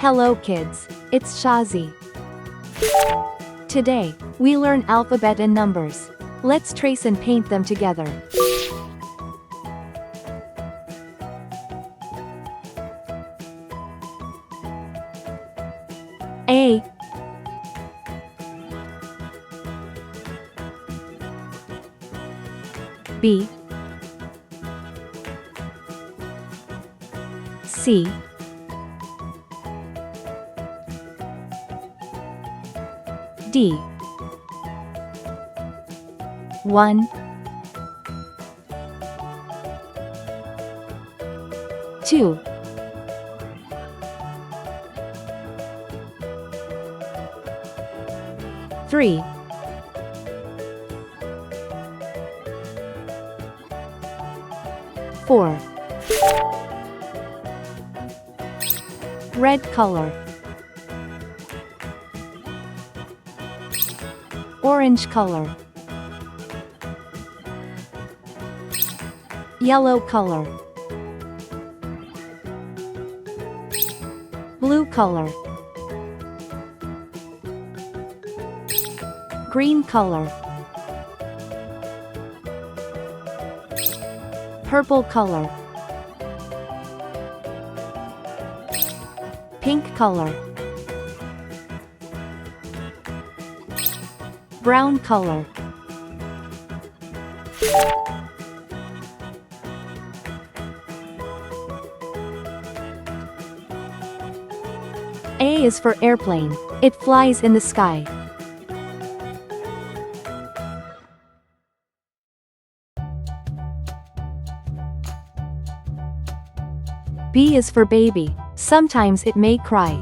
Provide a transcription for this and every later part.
Hello kids, it's Shazi. Today, we learn alphabet and numbers. Let's trace and paint them together. A, B, C, D. 1, 2, 3, 4. Red color, orange color, yellow color, blue color, green color, purple color, pink color, brown color. A is for airplane. It flies in the sky. B is for baby. Sometimes it may cry.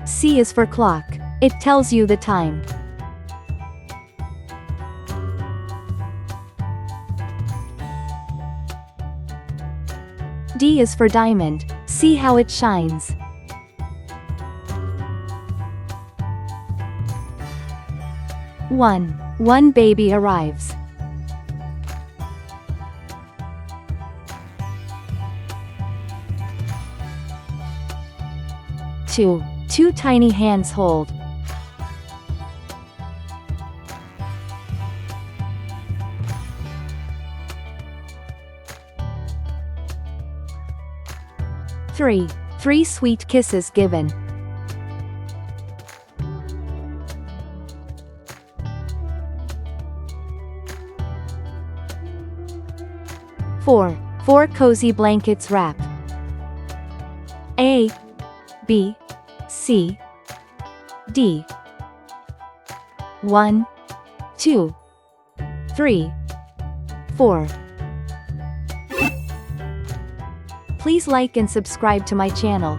C is for clock. It tells you the time. D is for diamond. See how it shines. One baby arrives. 2 tiny hands hold. 3 sweet kisses given. 4 cozy blankets wrap. A, B, C, D. 1, 2, 3, 4. Please like and subscribe to my channel.